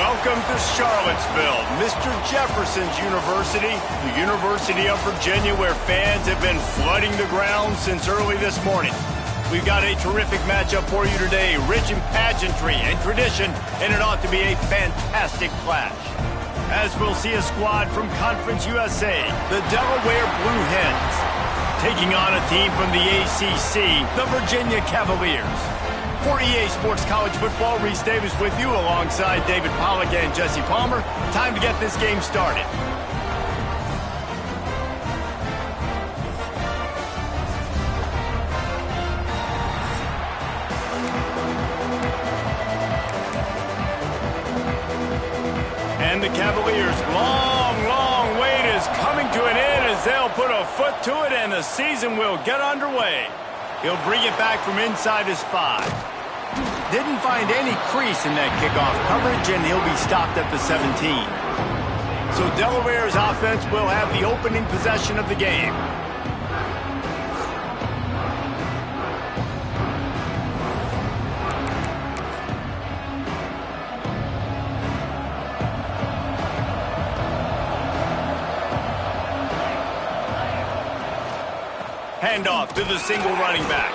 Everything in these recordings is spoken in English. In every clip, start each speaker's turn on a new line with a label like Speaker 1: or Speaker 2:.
Speaker 1: Welcome to Charlottesville, Mr. Jefferson's University, the University of Virginia, where fans have been flooding the ground since early this morning. We've got a terrific matchup for you today, rich in pageantry and tradition, and it ought to be a fantastic clash. As we'll see a squad from Conference USA, the Delaware Blue Hens, taking on a team from the ACC, the Virginia Cavaliers. For EA Sports College Football, Reese Davis with you alongside David Pollack and Jesse Palmer. Time to get this game started. And the Cavaliers' long wait is coming to an end as they'll put a foot to it and the season will get underway. He'll bring it back from inside his 5. Didn't find any crease in that kickoff coverage, and he'll be stopped at the 17. So Delaware's offense will have the opening possession of the game. Handoff to the single running back.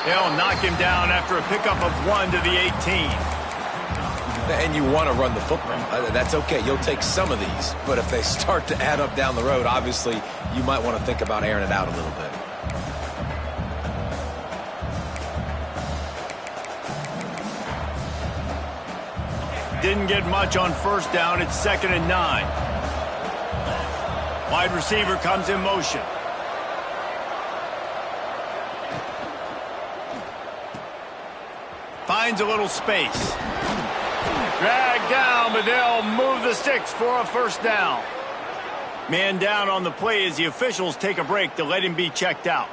Speaker 1: They'll knock him down after a pickup of 1 to the 18.
Speaker 2: And you want to run the football. That's okay. You'll take some of these. But if they start to add up down the road, obviously, you might want to think about airing it out a little bit.
Speaker 1: Didn't get much on first down. It's 2nd and 9. Wide receiver comes in motion. Finds a little space. Dragged down, but they'll move the sticks for a first down. Man down on the play as the officials take a break to let him be checked out.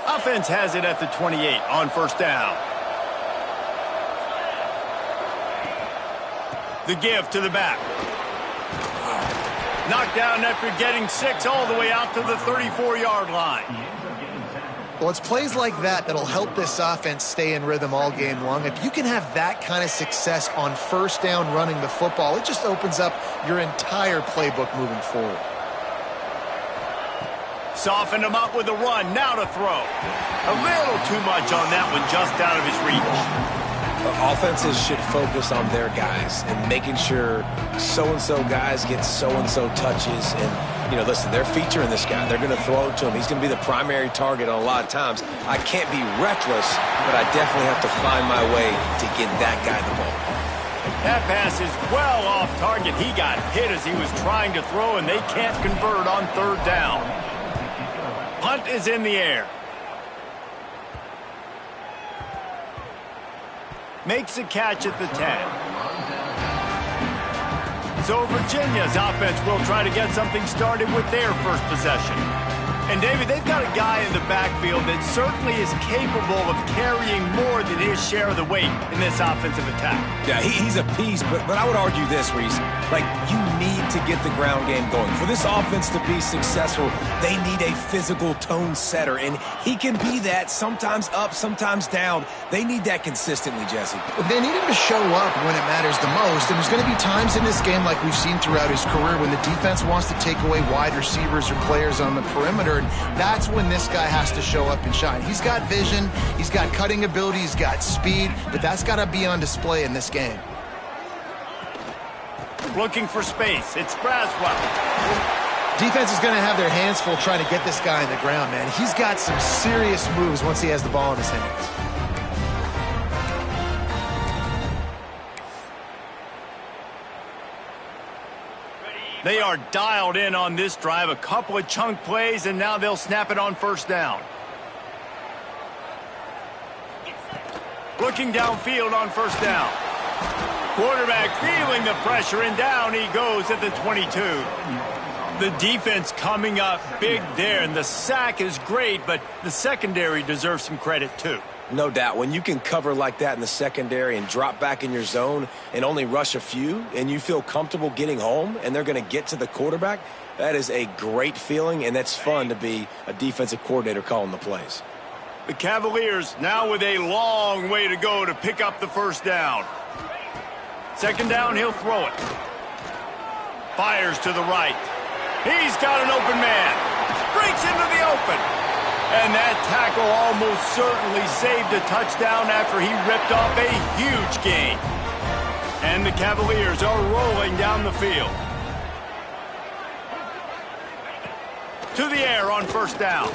Speaker 1: Offense has it at the 28 on first down. The give to the back. Knocked down after getting 6 all the way out to the 34-yard line.
Speaker 3: Well, it's plays like that that'll help this offense stay in rhythm all game long. If you can have that kind of success on first down running the football, it just opens up your entire playbook moving forward.
Speaker 1: Softened him up with a run, now to throw. A little too much on that one, just out of his reach.
Speaker 2: Offenses should focus on their guys and making sure so-and-so guys get so-and-so touches. And, you know, listen, they're featuring this guy. They're going to throw it to him. He's going to be the primary target on a lot of times. I can't be reckless, but I definitely have to find my way to get that guy the ball.
Speaker 1: That pass is well off target. He got hit as he was trying to throw, and they can't convert on third down. Punt is in the air. Makes a catch at the 10. So Virginia's offense will try to get something started with their first possession. And, David, they've got a guy in the backfield that certainly is capable of carrying more than his share of the weight in this offensive attack.
Speaker 2: Yeah, he's a piece, but I would argue this, Reese. Like, you need to get the ground game going. For this offense to be successful, they need a physical tone setter, and he can be that, sometimes up, sometimes down. They need that consistently, Jesse.
Speaker 3: They need him to show up when it matters the most, and there's going to be times in this game like we've seen throughout his career when the defense wants to take away wide receivers or players on the perimeter. That's when this guy has to show up and shine. He's got vision, he's got cutting ability, he's got speed, but that's got to be on display in this game.
Speaker 1: Looking for space. It's Braswell.
Speaker 3: Defense is going to have their hands full trying to get this guy on the ground, man. He's got some serious moves once he has the ball in his hands.
Speaker 1: They are dialed in on this drive. A couple of chunk plays, and now they'll snap it on first down. Looking downfield on first down. Quarterback feeling the pressure, and down he goes at the 22. The defense coming up big there, and the sack is great, but the secondary deserves some credit too.
Speaker 2: No doubt. When you can cover like that in the secondary and drop back in your zone and only rush a few, and you feel comfortable getting home and they're going to get to the quarterback, that is a great feeling, and that's fun to be a defensive coordinator calling the plays.
Speaker 1: The Cavaliers now with a long way to go to pick up the first down. Second down, he'll throw it. Fires to the right. He's got an open man. Breaks into the open. And that tackle almost certainly saved a touchdown after he ripped off a huge gain. And the Cavaliers are rolling down the field. To the air on first down.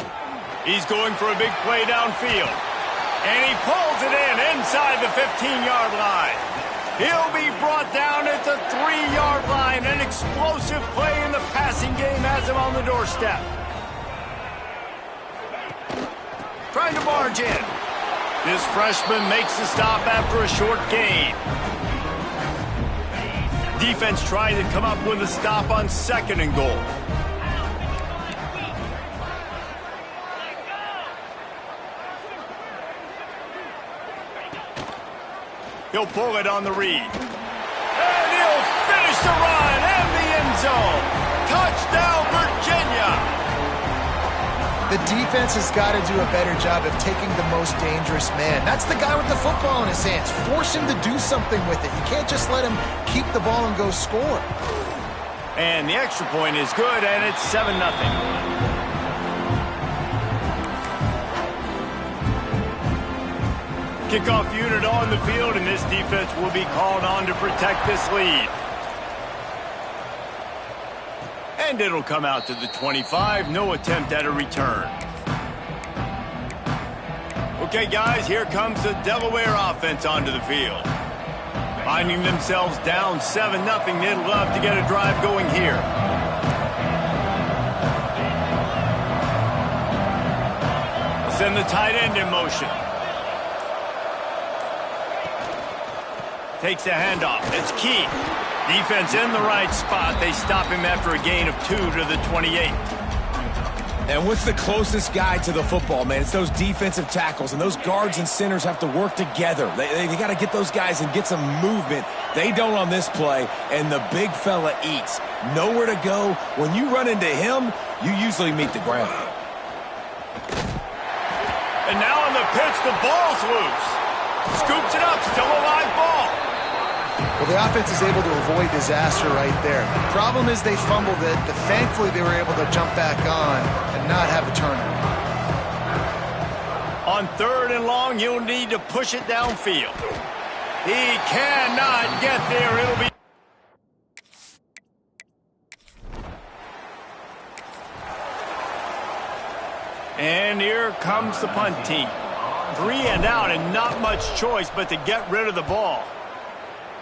Speaker 1: He's going for a big play downfield. And he pulls it in inside the 15-yard line. He'll be brought down at the 3-yard line. An explosive play in the passing game has him on the doorstep. Trying to barge in. This freshman makes the stop after a short gain. Defense trying to come up with a stop on second and goal. He'll pull it on the read. And he'll finish the run and the end zone. Touchdown, Virginia!
Speaker 3: The defense has got to do a better job of taking the most dangerous man. That's the guy with the football in his hands. Force him to do something with it. You can't just let him keep the ball and go score.
Speaker 1: And the extra point is good, and it's 7-0. Kickoff unit on the field, and this defense will be called on to protect this lead. And it'll come out to the 25. No attempt at a return. Okay, guys, here comes the Delaware offense onto the field. Finding themselves down 7-0, they'd love to get a drive going here. They'll send the tight end in motion. Takes the handoff. It's key. Defense in the right spot. They stop him after a gain of 2 to the 28.
Speaker 2: And what's the closest guy to the football, man? It's those defensive tackles, and those guards and centers have to work together. They got to get those guys and get some movement. They don't on this play, and the big fella eats. Nowhere to go. When you run into him, you usually meet the ground.
Speaker 1: And now on the pitch, the ball's loose. Scoops it up, still a live ball.
Speaker 3: Well, the offense is able to avoid disaster right there. The problem is they fumbled it, but thankfully they were able to jump back on and not have a turnover.
Speaker 1: On third and long, you'll need to push it downfield. He cannot get there. It'll be... And here comes the punt team. 3 and out and not much choice but to get rid of the ball.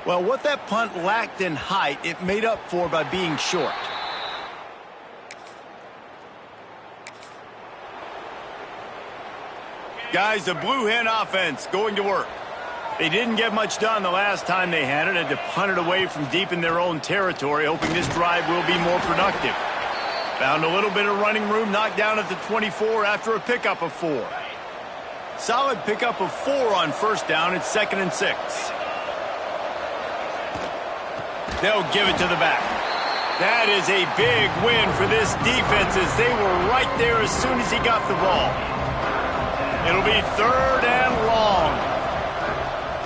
Speaker 1: Well, what that punt lacked in height, it made up for by being short. Guys, the Blue Hen offense going to work. They didn't get much done the last time they had it. Had to punt it away from deep in their own territory, hoping this drive will be more productive. Found a little bit of running room, knocked down at the 24 after a pickup of 4. Solid pickup of 4 on first down. It's 2nd and 6. They'll give it to the back. That is a big win for this defense as they were right there as soon as he got the ball. It'll be 3rd and long.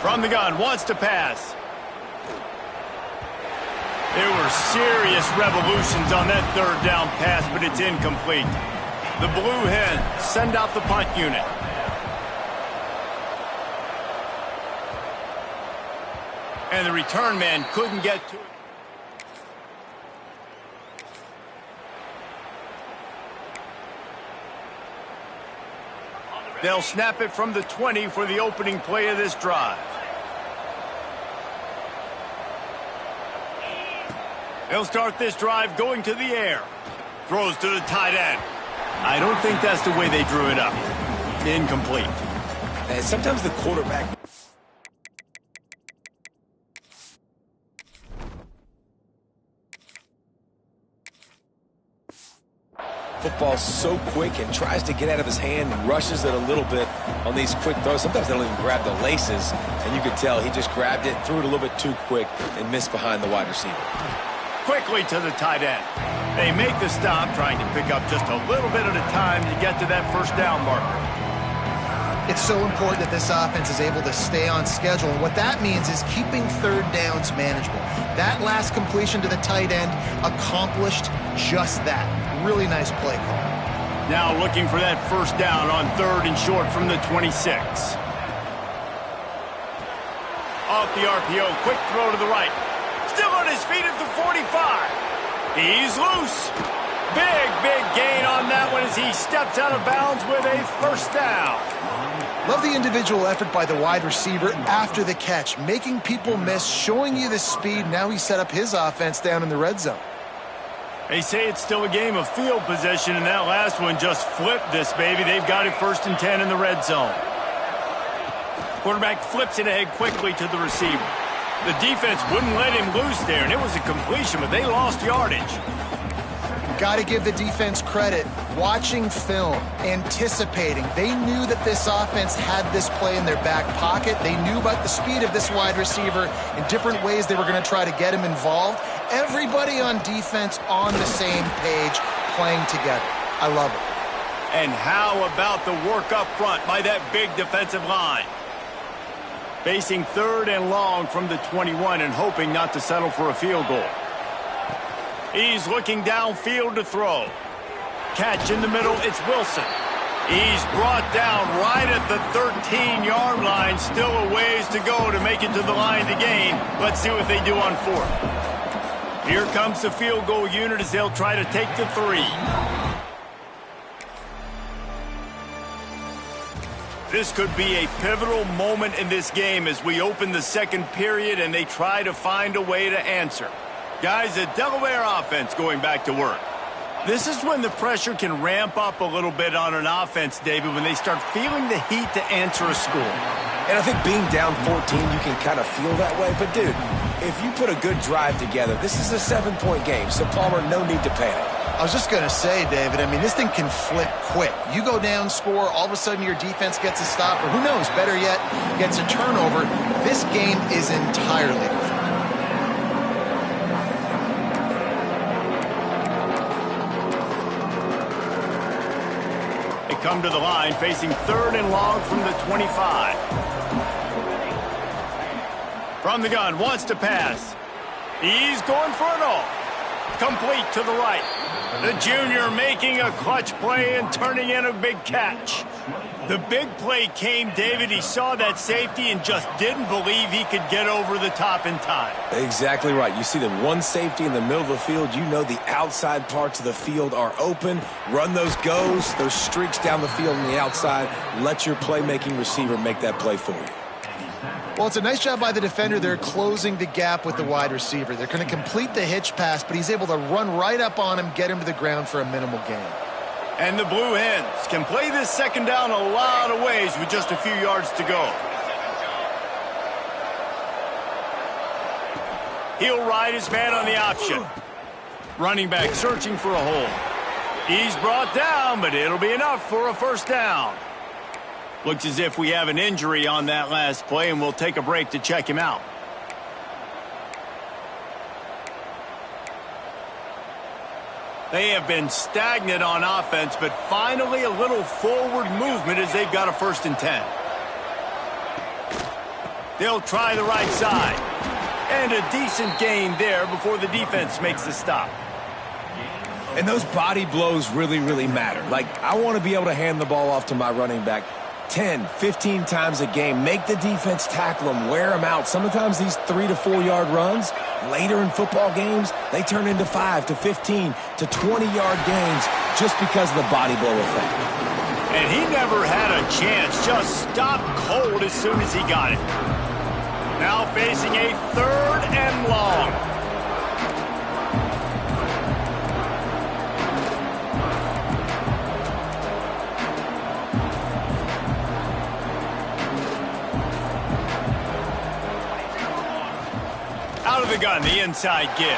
Speaker 1: From the gun, wants to pass. There were serious revolutions on that 3rd down pass, but it's incomplete. The Blue Hens send out the punt unit. And the return man couldn't get to it. They'll snap it from the 20 for the opening play of this drive. They'll start this drive going to the air. Throws to the tight end. I don't think that's the way they drew it up. Incomplete.
Speaker 2: And sometimes the quarterback... football so quick and tries to get out of his hand and rushes it a little bit on these quick throws. Sometimes they don't even grab the laces, and you can tell he just grabbed it, threw it a little bit too quick, and missed behind the wide receiver.
Speaker 1: Quickly to the tight end. They make the stop, trying to pick up just a little bit at a time to get to that first down marker.
Speaker 3: It's so important that this offense is able to stay on schedule, and what that means is keeping third downs manageable. That last completion to the tight end accomplished just that. Really nice play call.
Speaker 1: Now looking for that first down on 3rd and short from the 26. Off the RPO, quick throw to the right. Still on his feet at the 45. He's loose. Big gain on that one as he steps out of bounds with a first down.
Speaker 3: Love the individual effort by the wide receiver after the catch, making people miss, showing you the speed. Now he set up his offense down in the red zone.
Speaker 1: They say it's still a game of field position, and that last one just flipped this baby. They've got it 1st and 10 in the red zone. Quarterback flips it ahead quickly to the receiver. The defense wouldn't let him loose there, and it was a completion, but they lost yardage.
Speaker 3: Got to give the defense credit. Watching film, anticipating. They knew that this offense had this play in their back pocket. They knew about the speed of this wide receiver in different ways they were going to try to get him involved. Everybody on defense on the same page, playing together. I love it.
Speaker 1: And how about the work up front by that big defensive line? Facing 3rd and long from the 21 and hoping not to settle for a field goal. He's looking downfield to throw. Catch in the middle, it's Wilson. He's brought down right at the 13-yard line. Still a ways to go to make it to the line to gain. Let's see what they do on 4th. Here comes the field goal unit as they'll try to take the 3. This could be a pivotal moment in this game as we open the 2nd period and they try to find a way to answer. Guys, the Delaware offense going back to work. This is when the pressure can ramp up a little bit on an offense, David, when they start feeling the heat to answer a score.
Speaker 2: And I think being down 14, you can kind of feel that way. But, dude, if you put a good drive together, this is a 7-point game. So, Palmer, no need to panic.
Speaker 3: I was just going to say, David, I mean, this thing can flip quick. You go down, score, all of a sudden your defense gets a stop, or who knows, better yet, gets a turnover. This game is entirely different.
Speaker 1: Come to the line, facing 3rd and long from the 25. From the gun, wants to pass. He's going for it all. Complete to the right. The junior making a clutch play and turning in a big catch. The big play came, David. He saw that safety and just didn't believe he could get over the top in time.
Speaker 2: Exactly right. You see the one safety in the middle of the field. You know the outside parts of the field are open. Run those goes, those streaks down the field on the outside. Let your playmaking receiver make that play for you.
Speaker 3: Well, it's a nice job by the defender. They're closing the gap with the wide receiver. They're going to complete the hitch pass, but he's able to run right up on him, get him to the ground for a minimal gain.
Speaker 1: And the Blue Hens can play this 2nd down a lot of ways with just a few yards to go. He'll ride his man on the option. Running back searching for a hole. He's brought down, but it'll be enough for a first down. Looks as if we have an injury on that last play, and we'll take a break to check him out. They have been stagnant on offense, but finally a little forward movement as they've got a 1st and 10. They'll try the right side. And a decent gain there before the defense makes the stop.
Speaker 2: And those body blows really, really matter. Like, I want to be able to hand the ball off to my running back 10, 15 times a game. Make the defense tackle them, wear them out. Sometimes these 3 to 4 yard runs, later in football games, they turn into 5 to 15 to 20-yard gains just because of the body blow effect.
Speaker 1: And he never had a chance, just stopped cold as soon as he got it. Now facing a 3rd and long. Out of the gun, the inside give.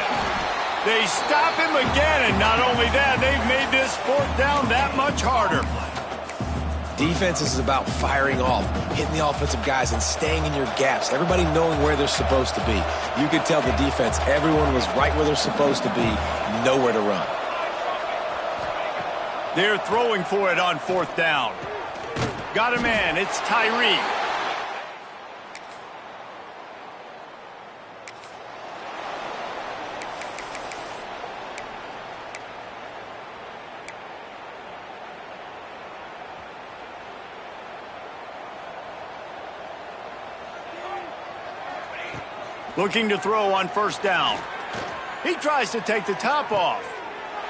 Speaker 1: They stop him again, and not only that, they've made this fourth down that much harder.
Speaker 2: Defense is about firing off, hitting the offensive guys, and staying in your gaps. Everybody knowing where they're supposed to be. You could tell the defense, everyone was right where they're supposed to be, nowhere to run.
Speaker 1: They're throwing for it on fourth down. Got a man, it's Tyree. Looking to throw on first down. He tries to take the top off.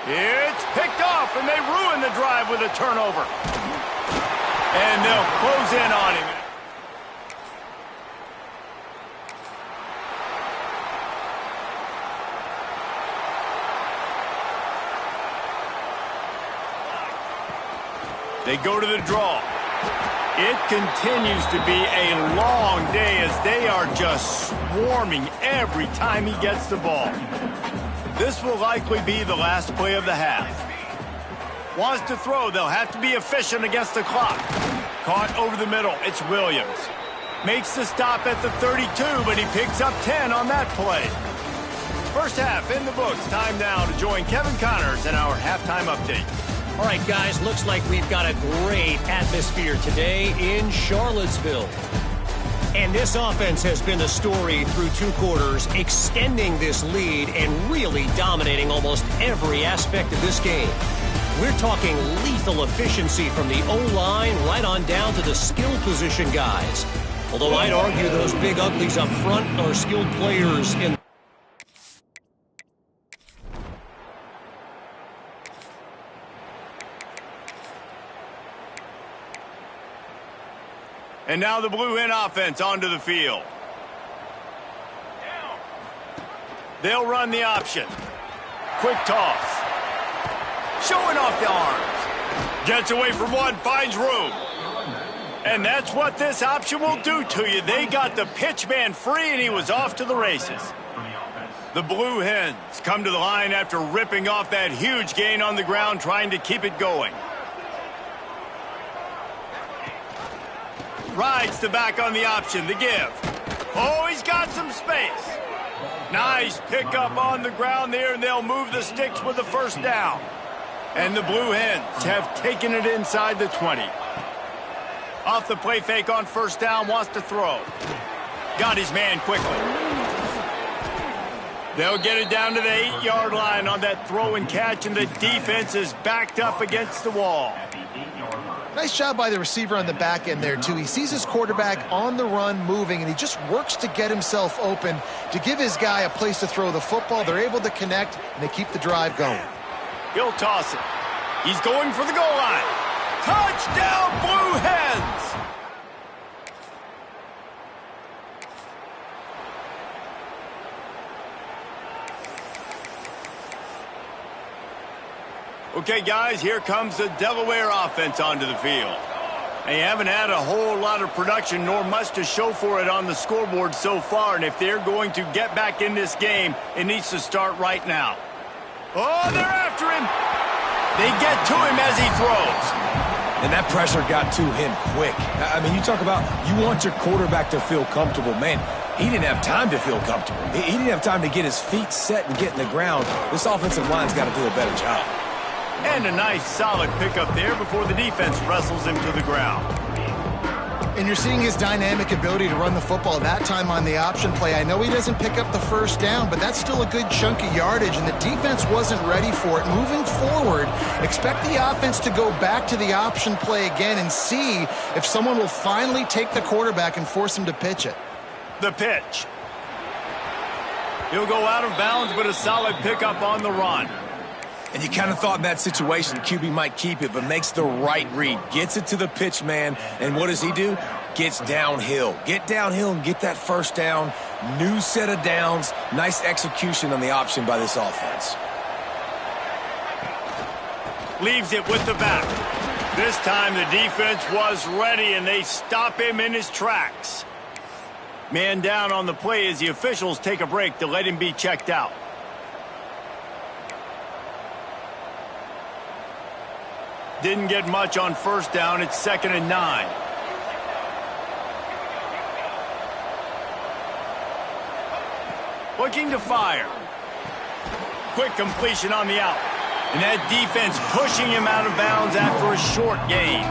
Speaker 1: It's picked off, and they ruin the drive with a turnover. And they'll close in on him. They go to the draw. It continues to be a long day as they are just swarming every time he gets the ball. This will likely be the last play of the half. Wants to throw, they'll have to be efficient against the clock. Caught over the middle, it's Williams. Makes the stop at the 32, but he picks up 10 on that play. First half in the books. Time now to join Kevin Connors in our halftime update.
Speaker 4: All right, guys, looks like we've got a great atmosphere today in Charlottesville. And this offense has been the story through 2 quarters, extending this lead and really dominating almost every aspect of this game. We're talking lethal efficiency from the O-line right on down to the skill position guys. Although I'd argue those big uglies up front are skilled players in.
Speaker 1: And now the Blue Hen offense onto the field. They'll run the option. Quick toss. Showing off the arms. Gets away from one, finds room. And that's what this option will do to you. They got the pitch man free, and he was off to the races. The Blue Hens come to the line after ripping off that huge gain on the ground, trying to keep it going. Rides the back on the option, the give. Oh, he's got some space. Nice pickup on the ground there, and they'll move the sticks with the first down. And the Blue Hens have taken it inside the 20. Off the play fake on first down, wants to throw. Got his man quickly. They'll get it down to the 8-yard line on that throw and catch, and the defense is backed up against the wall.
Speaker 3: Nice job by the receiver on the back end there, too. He sees his quarterback on the run moving, and he just works to get himself open to give his guy a place to throw the football. They're able to connect, and they keep the drive going.
Speaker 1: He'll toss it. He's going for the goal line. Touchdown, Blue Hens! Okay, guys, here comes the Delaware offense onto the field. They haven't had a whole lot of production, nor much to show for it on the scoreboard so far, and if they're going to get back in this game, it needs to start right now. Oh, they're after him! They get to him as he throws.
Speaker 2: And that pressure got to him quick. I mean, you talk about you want your quarterback to feel comfortable. Man, he didn't have time to feel comfortable. He didn't have time to get his feet set and get in the ground. This offensive line's got to do a better job.
Speaker 1: And a nice solid pickup there before the defense wrestles him to the ground.
Speaker 3: And you're seeing his dynamic ability to run the football, that time on the option play. I know he doesn't pick up the first down, but that's still a good chunk of yardage, and the defense wasn't ready for it. Moving forward, expect the offense to go back to the option play again and see if someone will finally take the quarterback and force him to pitch it.
Speaker 1: The pitch. He'll go out of bounds, but a solid pickup on the run.
Speaker 2: And you kind of thought in that situation QB might keep it, but makes the right read. Gets it to the pitch man, and what does he do? Gets downhill. Get downhill and get that first down. New set of downs. Nice execution on the option by this offense.
Speaker 1: Leaves it with the back. This time the defense was ready, and they stop him in his tracks. Man down on the play as the officials take a break to let him be checked out. Didn't get much on first down. It's 2nd and 9. Looking to fire. Quick completion on the out. And that defense pushing him out of bounds after a short gain.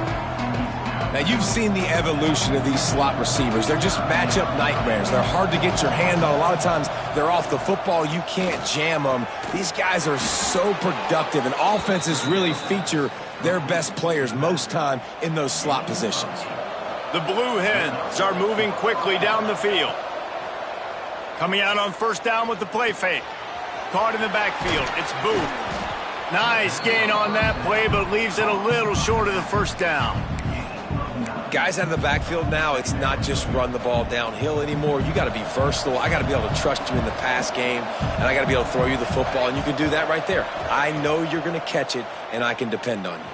Speaker 2: Now, you've seen the evolution of these slot receivers. They're just matchup nightmares. They're hard to get your hand on. A lot of times, they're off the football. You can't jam them. These guys are so productive, and offenses really feature their best players most time in those slot positions.
Speaker 1: The Blue Hens are moving quickly down the field. Coming out on first down with the play fake. Caught in the backfield. It's Booth. Nice gain on that play, but leaves it a little short of the first down.
Speaker 2: Guys out of the backfield now, it's not just run the ball downhill anymore. You got to be versatile. I got to be able to trust you in the pass game, and I got to be able to throw you the football, and you can do that right there. I know you're going to catch it, and I can depend on you.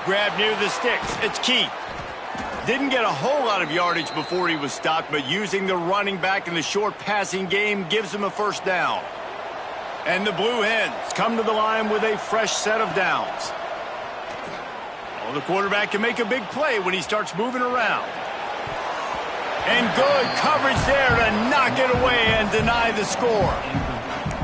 Speaker 1: Grab near the sticks. It's Keith. Didn't get a whole lot of yardage before he was stopped, but using the running back in the short passing game gives him a first down. And the Blue Hens come to the line with a fresh set of downs. Well, the quarterback can make a big play when he starts moving around. And good coverage there to knock it away and deny the score.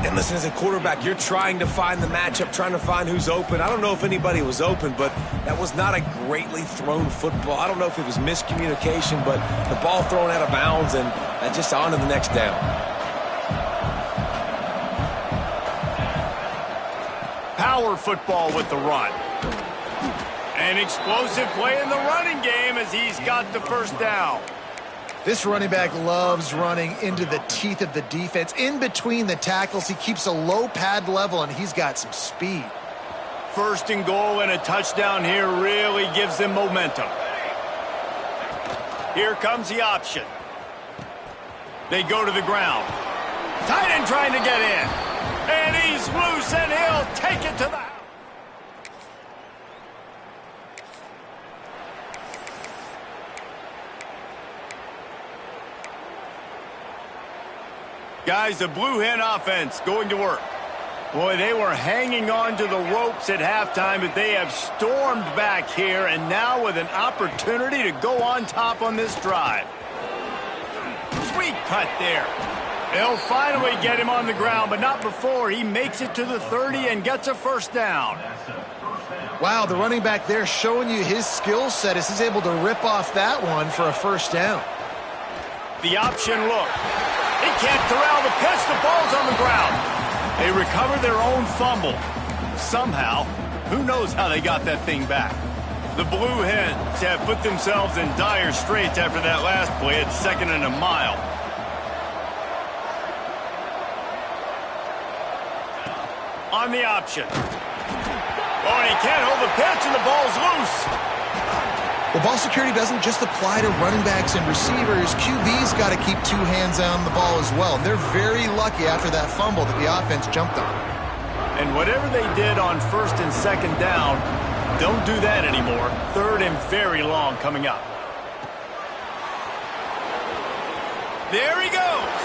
Speaker 2: And listen, as a quarterback, you're trying to find the matchup, trying to find who's open. I don't know if anybody was open, but that was not a greatly thrown football. I don't know if it was miscommunication, but the ball thrown out of bounds and just on to the next down.
Speaker 1: Power football with the run. An explosive play in the running game as he's got the first down.
Speaker 3: This running back loves running into the teeth of the defense. In between the tackles, he keeps a low pad level, and he's got some speed.
Speaker 1: First and goal and a touchdown here really gives them momentum. Here comes the option. They go to the ground. Tight end trying to get in. And he's loose, and he'll take it to the house. Guys, the Blue Hen offense going to work. Boy, they were hanging on to the ropes at halftime, but they have stormed back here, and now with an opportunity to go on top on this drive. Sweet cut there. They'll finally get him on the ground, but not before he makes it to the 30 and gets a first down.
Speaker 3: Wow, the running back there showing you his skill set as he's able to rip off that one for a first down.
Speaker 1: The option look. He can't corral the pitch. The ball's on the ground. They recover their own fumble. Somehow, who knows how they got that thing back. The Blue Hens have put themselves in dire straits after that last play at 2nd and a mile. On the option. Oh, and he can't hold the pitch, and the ball's loose.
Speaker 3: Well, ball security doesn't just apply to running backs and receivers. QB's got to keep two hands on the ball as well. They're very lucky after that fumble that the offense jumped on.
Speaker 1: And whatever they did on first and second down, don't do that anymore. Third and very long coming up. There he goes.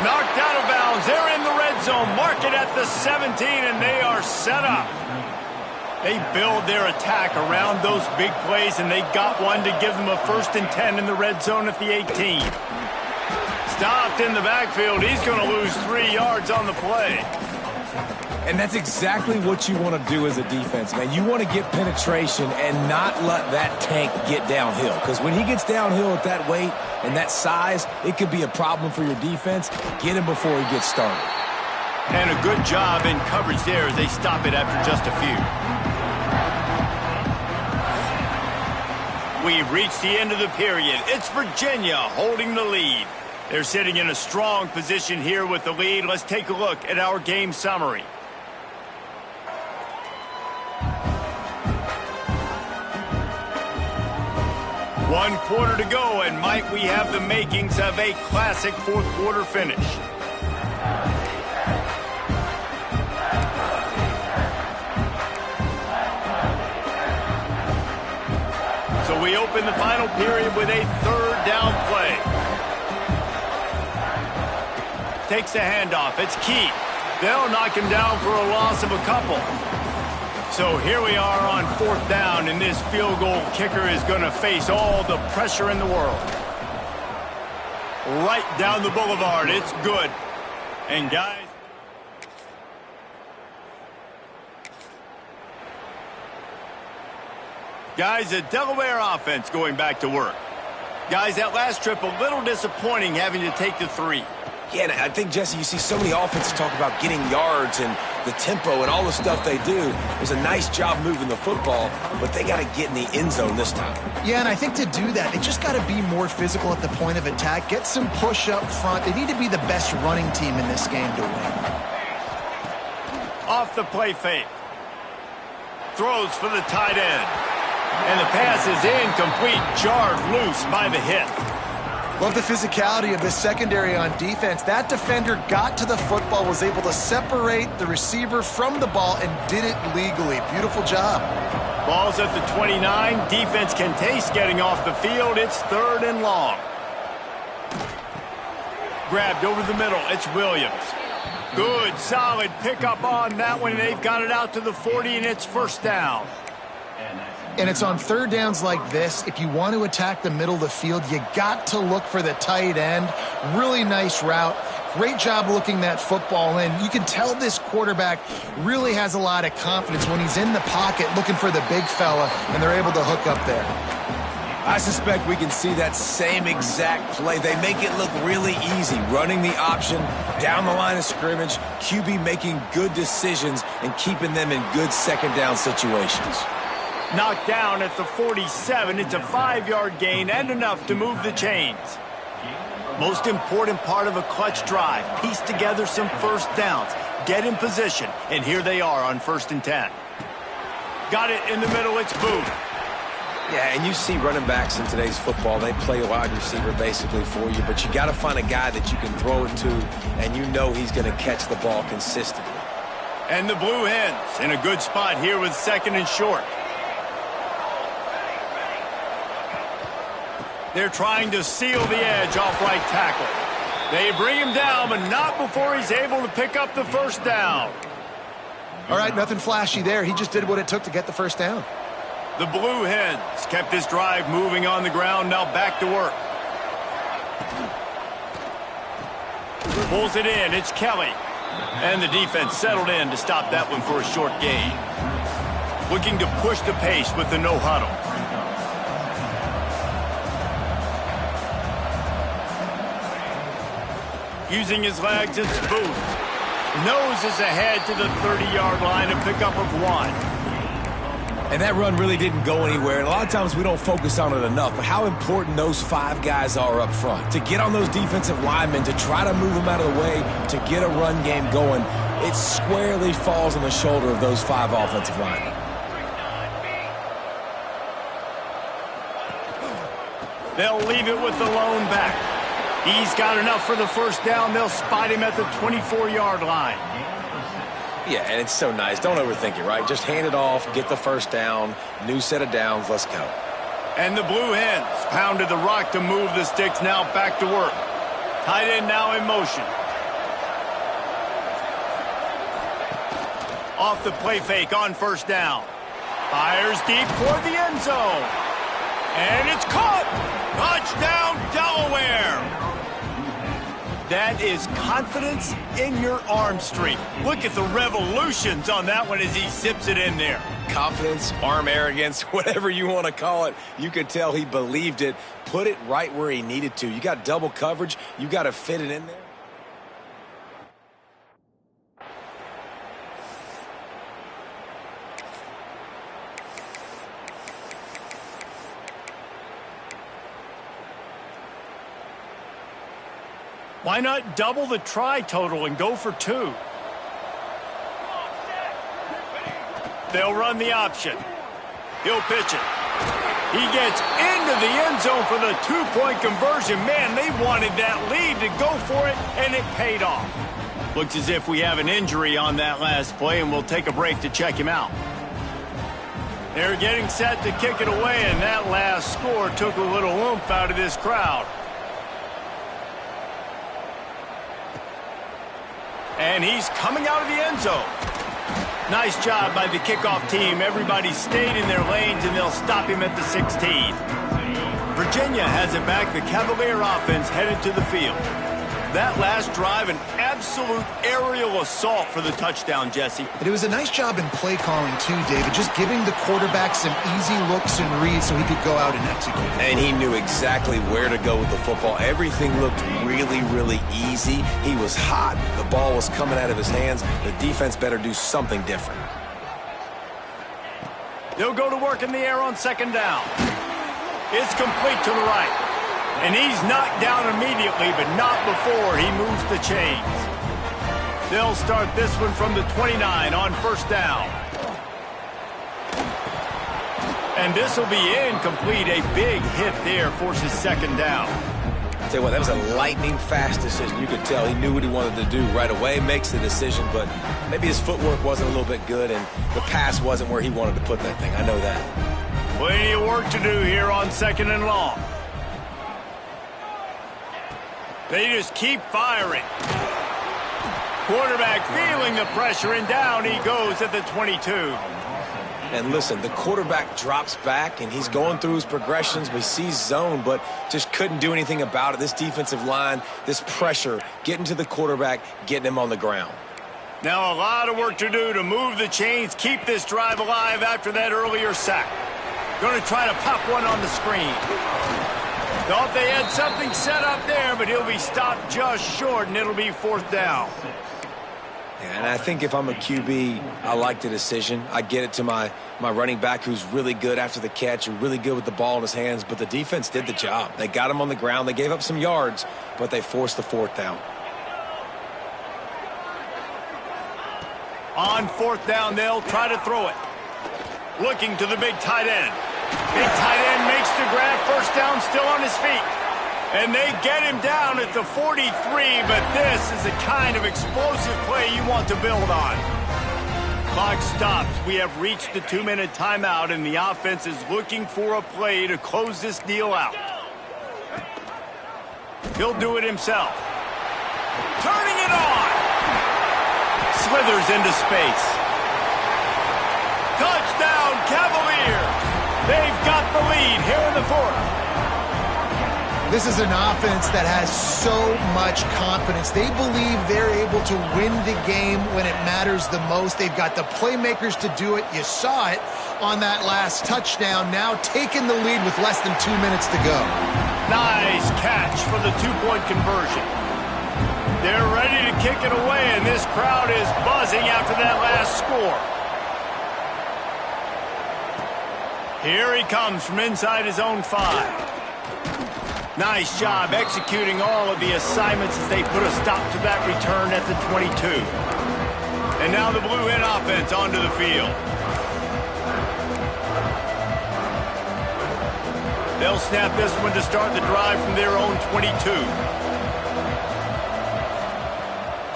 Speaker 1: Knocked out of bounds. They're in the red zone. Mark it at the 17, and they are set up. They build their attack around those big plays, and they got one to give them a 1st and 10 in the red zone at the 18. Stopped in the backfield. He's going to lose 3 yards on the play.
Speaker 2: And that's exactly what you want to do as a defense, man. You want to get penetration and not let that tank get downhill. Because when he gets downhill at that weight and that size, it could be a problem for your defense. Get him before he gets started.
Speaker 1: And a good job in coverage there as they stop it after just a few. We've reached the end of the period. It's Virginia holding the lead. They're sitting in a strong position here with the lead. Let's take a look at our game summary. One quarter to go, and might we have the makings of a classic fourth quarter finish. So we open the final period with a 3rd down play. Takes the handoff. It's Keith. They'll knock him down for a loss of a couple. So here we are on 4th down, and this field goal kicker is going to face all the pressure in the world. Right down the boulevard. It's good. And guys, the Delaware offense going back to work. Guys, that last trip a little disappointing having to take the 3.
Speaker 2: Yeah, and I think, Jesse, you see so many offenses talk about getting yards and the tempo and all the stuff they do. It was a nice job moving the football, but they got to get in the end zone this time.
Speaker 3: Yeah, and I think to do that, they just got to be more physical at the point of attack, get some push up front. They need to be the best running team in this game to win.
Speaker 1: Off the play fake. Throws for the tight end. And the pass is incomplete, jarred loose by the hit.
Speaker 3: Love the physicality of this secondary on defense. That defender got to the football, was able to separate the receiver from the ball, and did it legally. Beautiful job.
Speaker 1: Ball's at the 29. Defense can taste getting off the field. It's 3rd and long. Grabbed over the middle. It's Williams. Good, solid pickup on that one. They've got it out to the 40, and it's 1st down.
Speaker 3: And it's on 3rd downs like this. If you want to attack the middle of the field, you got to look for the tight end. Really nice route. Great job looking that football in. You can tell this quarterback really has a lot of confidence when he's in the pocket looking for the big fella, and they're able to hook up there.
Speaker 2: I suspect we can see that same exact play. They make it look really easy, running the option down the line of scrimmage, QB making good decisions and keeping them in good 2nd down situations.
Speaker 1: Knocked down at the 47. It's a 5-yard gain and enough to move the chains. Most important part of a clutch drive. Piece together some 1st downs. Get in position. And here they are on 1st and 10. Got it in the middle. It's Booth.
Speaker 2: Yeah, and you see running backs in today's football. They play a wide receiver basically for you, but you got to find a guy that you can throw it to, and you know he's going to catch the ball consistently.
Speaker 1: And the Blue Hens in a good spot here with 2nd and short. They're trying to seal the edge off right tackle. They bring him down, but not before he's able to pick up the 1st down.
Speaker 3: All right, nothing flashy there. He just did what it took to get the 1st down.
Speaker 1: The Blue Hens kept this drive moving on the ground, now back to work. Pulls it in, it's Kelly. And the defense settled in to stop that one for a short gain. Looking to push the pace with the no huddle. Using his legs, it's Booth. Noses ahead to the 30-yard line, a pickup of 1.
Speaker 2: And that run really didn't go anywhere. And a lot of times we don't focus on it enough, but how important those 5 guys are up front. To get on those defensive linemen, to try to move them out of the way, to get a run game going, it squarely falls on the shoulder of those 5 offensive linemen.
Speaker 1: They'll leave it with the lone back. He's got enough for the 1st down. They'll spot him at the 24-yard line.
Speaker 2: Yeah, and it's so nice. Don't overthink it, right? Just hand it off, get the 1st down, new set of downs, let's go.
Speaker 1: And the Blue Hens pounded the rock to move the sticks, now back to work. Tight end now in motion. Off the play fake on 1st down. Fires deep toward the end zone. And it's caught! Touchdown, Delaware! That is confidence in your arm strength. Look at the revolutions on that one as he zips it in there.
Speaker 2: Confidence, arm arrogance, whatever you want to call it. You could tell he believed it, put it right where he needed to. You got double coverage, you got to fit it in there.
Speaker 1: Why not double the try total and go for 2? They'll run the option. He'll pitch it. He gets into the end zone for the 2-point conversion. Man, they wanted that lead to go for it, and it paid off. Looks as if we have an injury on that last play, and we'll take a break to check him out. They're getting set to kick it away, and that last score took a little oomph out of this crowd. And he's coming out of the end zone. Nice job by the kickoff team. Everybody stayed in their lanes, and they'll stop him at the 16. Virginia has it back. The Cavalier offense headed to the field. That last drive, an absolute aerial assault for the touchdown, Jesse.
Speaker 3: But it was a nice job in play calling, too, David, just giving the quarterback some easy looks and reads so he could go out and execute.
Speaker 2: And he knew exactly where to go with the football. Everything looked really, really easy. He was hot. The ball was coming out of his hands. The defense better do something different.
Speaker 1: They'll go to work in the air on second down. It's complete to the right. And he's knocked down immediately, but not before he moves the chains. They'll start this one from the 29 on first down. And this will be incomplete. A big hit there forces second down.
Speaker 2: I'll tell you what, that was a lightning-fast decision. You could tell he knew what he wanted to do right away, makes the decision, but maybe his footwork wasn't a little bit good, and the pass wasn't where he wanted to put that thing. I know that.
Speaker 1: Plenty of work to do here on second and long. They just keep firing. Quarterback feeling the pressure, and down he goes at the 22.
Speaker 2: And listen, the quarterback drops back, and he's going through his progressions. We see zone, but just couldn't do anything about it. This defensive line, this pressure, getting to the quarterback, getting him on the ground.
Speaker 1: Now a lot of work to do to move the chains, keep this drive alive after that earlier sack. Going to try to pop one on the screen. Thought they had something set up there, but he'll be stopped just short, and it'll be fourth down.
Speaker 2: And I think if I'm a QB, I like the decision. I get it to my running back who's really good after the catch, who's really good with the ball in his hands, but the defense did the job. They got him on the ground. They gave up some yards, but they forced the fourth down.
Speaker 1: On fourth down, they'll try to throw it. Looking to the big tight end. Big tight end makes the grab, first down, still on his feet. And they get him down at the 43, but this is the kind of explosive play you want to build on. Clock stops. We have reached the 2-minute timeout, and the offense is looking for a play to close this deal out. He'll do it himself. Turning it on. Slithers into space. Touchdown, Cavaliers. They've got the lead here in the fourth.
Speaker 3: This is an offense that has so much confidence. They believe they're able to win the game when it matters the most. They've got the playmakers to do it. You saw it on that last touchdown. Now taking the lead with less than 2 minutes to go.
Speaker 1: Nice catch for the two-point conversion. They're ready to kick it away, and this crowd is buzzing after that last score. Here he comes from inside his own 5. Nice job executing all of the assignments as they put a stop to that return at the 22. And now the Blue Hen offense onto the field. They'll snap this one to start the drive from their own 22.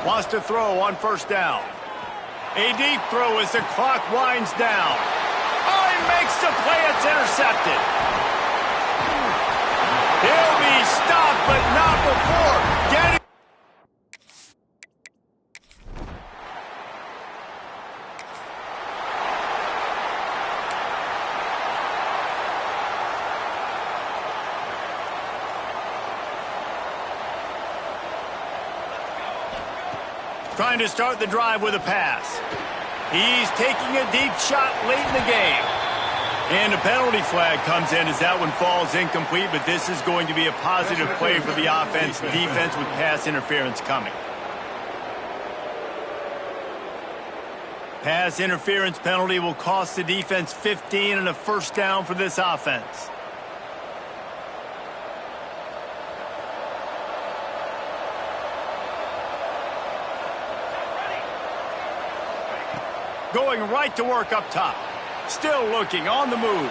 Speaker 1: Wants to throw on first down. A deep throw as the clock winds down. Oh, he makes the play. It's intercepted. He'll be stopped, but not before getting... Trying to start the drive with a pass. He's taking a deep shot late in the game. And a penalty flag comes in as that one falls incomplete, but this is going to be a positive play for the offense. Defense with pass interference coming. Pass interference penalty will cost the defense 15 and a first down for this offense. Going right to work up top. Still looking on the move.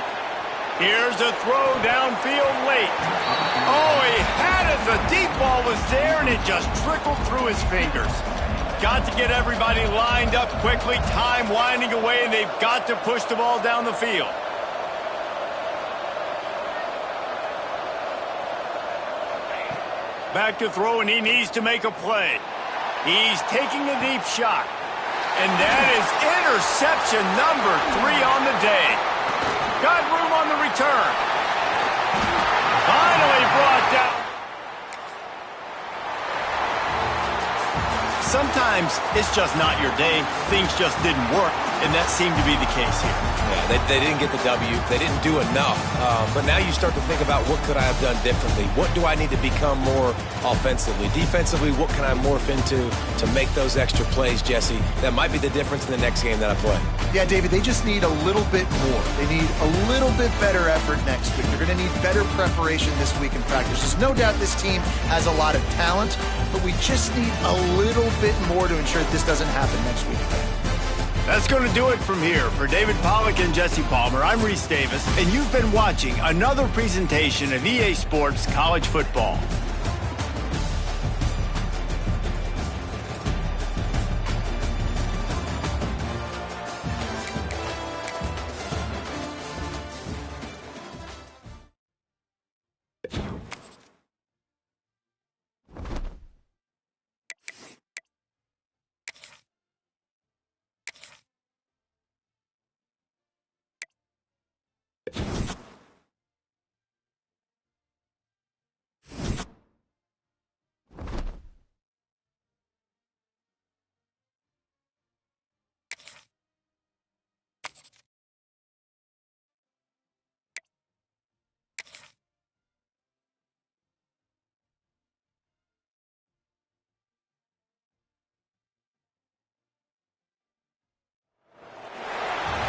Speaker 1: Here's a throw downfield late. Oh, he had it. The deep ball was there, and it just trickled through his fingers. Got to get everybody lined up quickly. Time winding away, and they've got to push the ball down the field. Back to throw, and he needs to make a play. He's taking a deep shot. And that is interception number 3 on the day. Got room on the return. Finally brought down. Sometimes it's just not your day. Things just didn't work, and that seemed to be the case here.
Speaker 2: Yeah, they didn't get the W. They didn't do enough. But now you start to think about what could I have done differently? What do I need to become more offensively? Defensively, what can I morph into to make those extra plays, Jesse? That might be the difference in the next game that I play.
Speaker 3: Yeah, David, they just need a little bit more. They need a little bit better effort next week. They're going to need better preparation this week in practice. There's no doubt this team has a lot of talent, but we just need a little bit more to ensure that this doesn't happen next week.
Speaker 1: That's going to do it from here. For David Pollack and Jesse Palmer, I'm Reese Davis, and you've been watching another presentation of EA Sports College Football.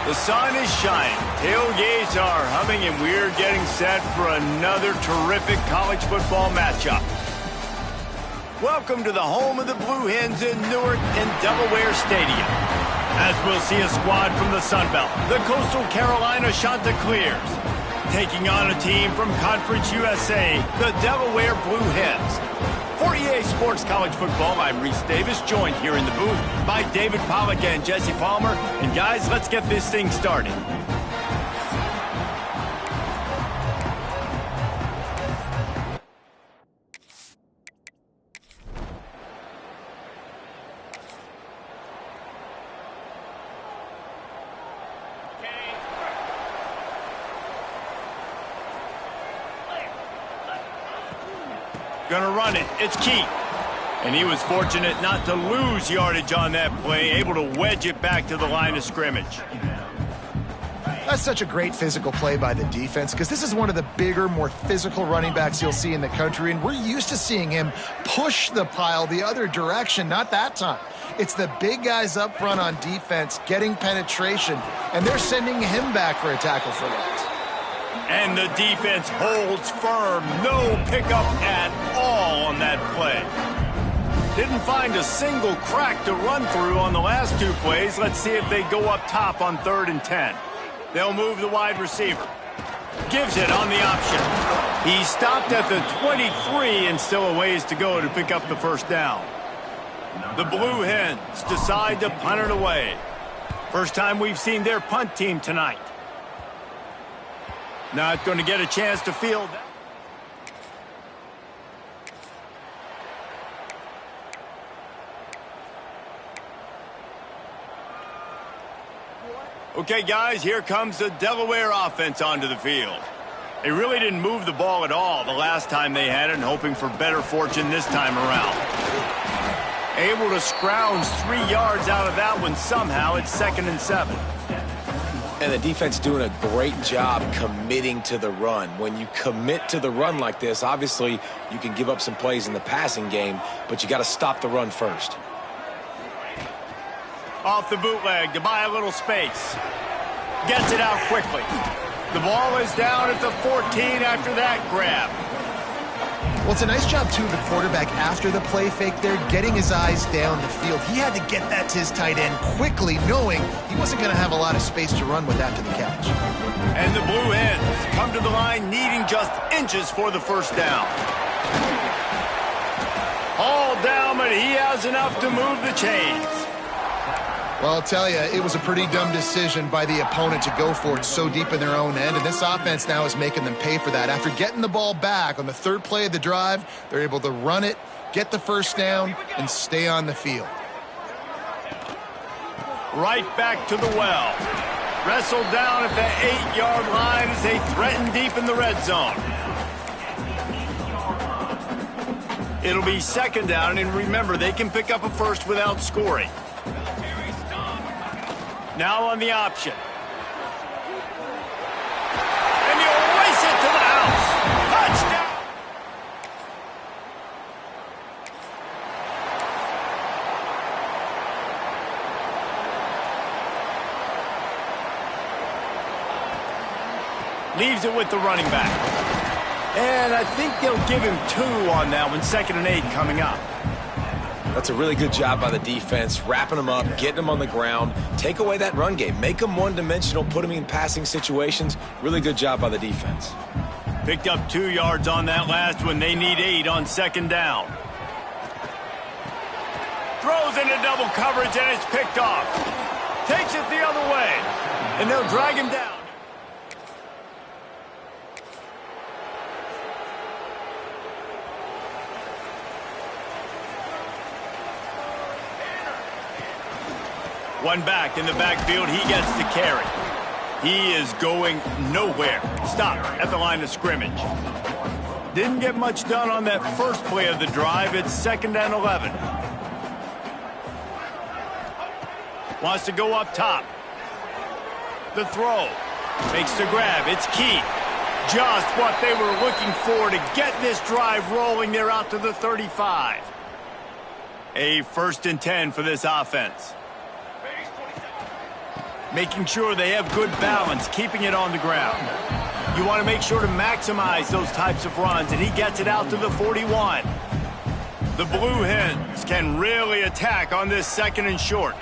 Speaker 1: The sun is shining, tailgates are humming, and we're getting set for another terrific college football matchup. Welcome to the home of the Blue Hens in Newark and Delaware Stadium. As we'll see a squad from the Sun Belt, the Coastal Carolina Chanticleers, taking on a team from Conference USA, the Delaware Blue Hens. For EA Sports College Football, I'm Reese Davis, joined here in the booth by David Pollack and Jesse Palmer. And guys, let's get this thing started. Gonna run it. It's Keith. And he was fortunate not to lose yardage on that play, able to wedge it back to the line of scrimmage.
Speaker 3: That's such a great physical play by the defense because this is one of the bigger, more physical running backs you'll see in the country, and we're used to seeing him push the pile the other direction. Not that time. It's the big guys up front on defense getting penetration, and they're sending him back for a tackle for loss.
Speaker 1: And the defense holds firm. No pickup at all on that play. Didn't find a single crack to run through on the last 2 plays. Let's see if they go up top on 3rd and 10. They'll move the wide receiver. Gives it on the option. He stopped at the 23 and still a ways to go to pick up the first down. The Blue Hens decide to punt it away. First time we've seen their punt team tonight. Not going to get a chance to field that. Okay, guys, here comes the Delaware offense onto the field. They really didn't move the ball at all the last time they had it, and hoping for better fortune this time around. Able to scrounge 3 yards out of that one somehow. It's 2nd and 7.
Speaker 2: And the defense doing a great job committing to the run. When you commit to the run like this, obviously you can give up some plays in the passing game, but you got to stop the run first.
Speaker 1: Off the bootleg to buy a little space. Gets it out quickly. The ball is down at the 14 after that grab.
Speaker 3: Well, it's a nice job, too, of the quarterback after the play fake there, getting his eyes down the field. He had to get that to his tight end quickly, knowing he wasn't going to have a lot of space to run with after the catch.
Speaker 1: And the Blue Hens come to the line needing just inches for the first down. All down, but he has enough to move the chains.
Speaker 3: Well, I'll tell you, it was a pretty dumb decision by the opponent to go for it so deep in their own end, and this offense now is making them pay for that. After getting the ball back on the 3rd play of the drive, they're able to run it, get the first down, and stay on the field.
Speaker 1: Right back to the well. Wrestled down at the 8-yard line as they threaten deep in the red zone. It'll be second down, and remember, they can pick up a first without scoring. Now on the option. And he'll race it to the house. Touchdown! Leaves it with the running back. And I think they'll give him 2 on that one, 2nd and 8 coming up.
Speaker 2: That's a really good job by the defense, wrapping them up, getting them on the ground, take away that run game, make them one-dimensional, put them in passing situations. Really good job by the defense.
Speaker 1: Picked up 2 yards on that last one. They need 8 on 2nd down. Throws into double coverage, and it's picked off. Takes it the other way, and they'll drag him down. One back in the backfield. He gets the carry. He is going nowhere. Stop at the line of scrimmage. Didn't get much done on that first play of the drive. It's 2nd and 11. Wants to go up top. The throw. Makes the grab. It's key. Just what they were looking for to get this drive rolling. They're out to the 35. A 1st and 10 for this offense. Making sure they have good balance, keeping it on the ground. You want to make sure to maximize those types of runs, and he gets it out to the 41. The Blue Hens can really attack on this 2nd and short.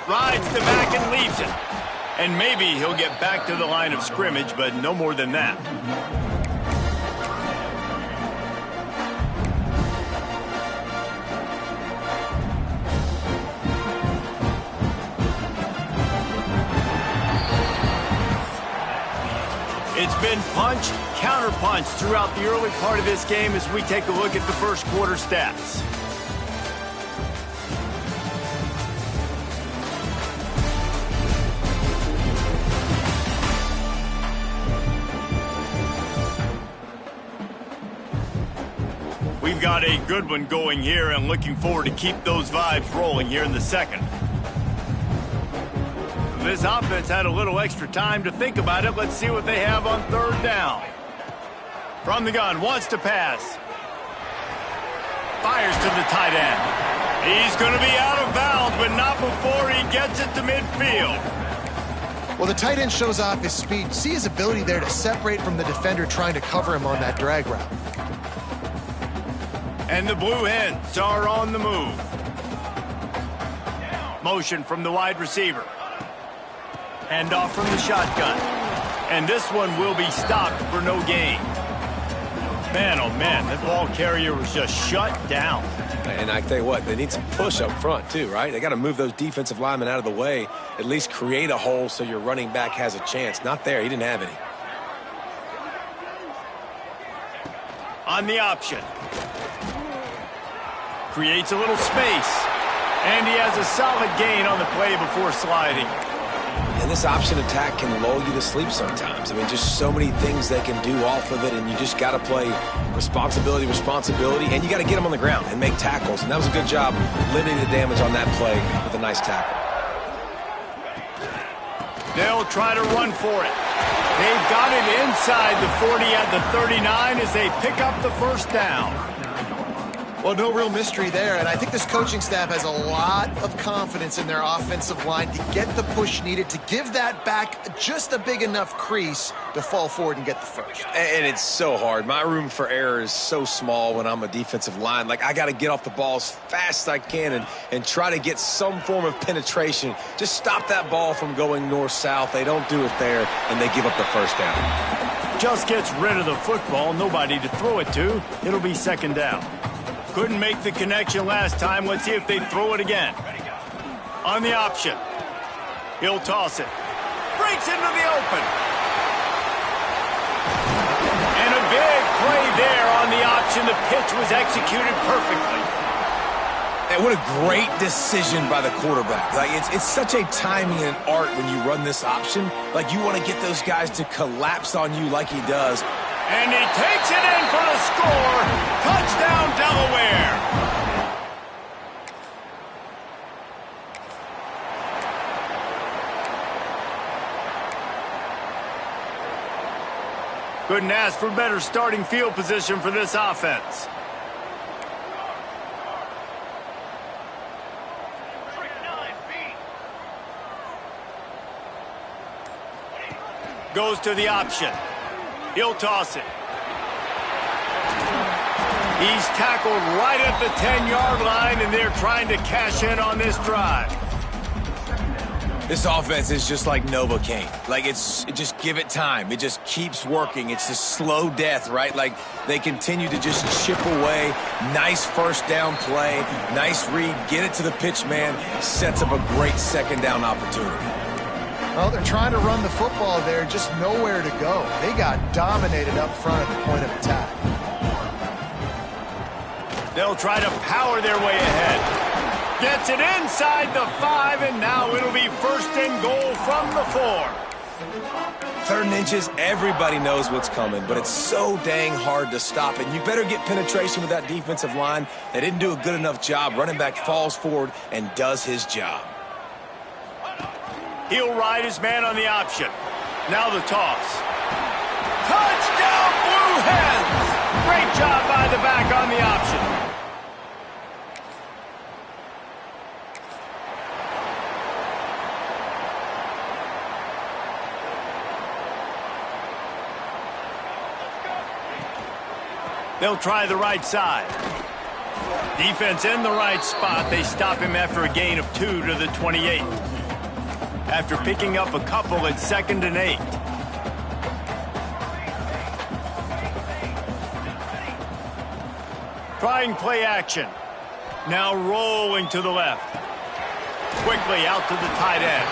Speaker 1: Rides the back and leaves it. And maybe he'll get back to the line of scrimmage, but no more than that. It's been punch, counter-punch throughout the early part of this game as we take a look at the first quarter stats. We've got a good one going here and looking forward to keep those vibes rolling here in the second. This offense had a little extra time to think about it. Let's see what they have on 3rd down. From the gun, wants to pass. Fires to the tight end. He's going to be out of bounds, but not before he gets it to midfield.
Speaker 3: Well, the tight end shows off his speed. See his ability there to separate from the defender trying to cover him on that drag route.
Speaker 1: And the Blue Hens are on the move. Motion from the wide receiver. Hand off from the shotgun. And this one will be stopped for no gain. Man, oh man, that ball carrier was just shut down.
Speaker 2: And I tell you what, they need some push up front too, right? They got to move those defensive linemen out of the way, at least create a hole so your running back has a chance. Not there, he didn't have any.
Speaker 1: On the option. Creates a little space. And he has a solid gain on the play before sliding.
Speaker 2: And this option attack can lull you to sleep sometimes. I mean, just so many things they can do off of it, and you just got to play responsibility, and you got to get them on the ground and make tackles. And that was a good job limiting the damage on that play with a nice tackle.
Speaker 1: They'll try to run for it. They've got it inside the 40 at the 39 as they pick up the 1st down.
Speaker 3: Well, no real mystery there, and I think this coaching staff has a lot of confidence in their offensive line to get the push needed to give that back just a big enough crease to fall forward and get the first.
Speaker 2: And it's so hard. My room for error is so small when I'm a defensive line. Like, I got to get off the ball as fast as I can and try to get some form of penetration. Just stop that ball from going north-south. They don't do it there, and they give up the 1st down.
Speaker 1: Just gets rid of the football, nobody to throw it to. It'll be 2nd down. Couldn't make the connection last time. Let's see if they throw it again. On the option. He'll toss it. Breaks into the open. And a big play there on the option motion. The pitch was executed perfectly.
Speaker 2: And what a great decision by the quarterback. Like, it's such a timing and art when you run this option. Like, you want to get those guys to collapse on you like he does.
Speaker 1: And he takes it in for the score. Touchdown, Delaware. Couldn't ask for better starting field position for this offense. Goes to the option. He'll toss it. He's tackled right at the 10-yard line, and they're trying to cash in on this drive.
Speaker 2: This offense is just like Novocaine. Like, just give it time. It just keeps working. It's just slow death, right? Like, they continue to just chip away. Nice first down play. Nice read. Get it to the pitch man. Sets up a great second down opportunity.
Speaker 3: Well, they're trying to run the football there, just nowhere to go. They got dominated up front at the point of attack.
Speaker 1: They'll try to power their way ahead. Gets it inside the 5, and now it'll be first and goal from the 4.
Speaker 2: 3rd and inches, everybody knows what's coming, but it's so dang hard to stop. And you better get penetration with that defensive line. They didn't do a good enough job. Running back falls forward and does his job.
Speaker 1: He'll ride his man on the option. Now the toss. Touchdown, Blue Hens! Great job by the back on the option. They'll try the right side. Defense in the right spot. They stop him after a gain of 2 to the 28. After picking up a couple at 2nd and 8. Trying play action. Now rolling to the left. Quickly out to the tight end.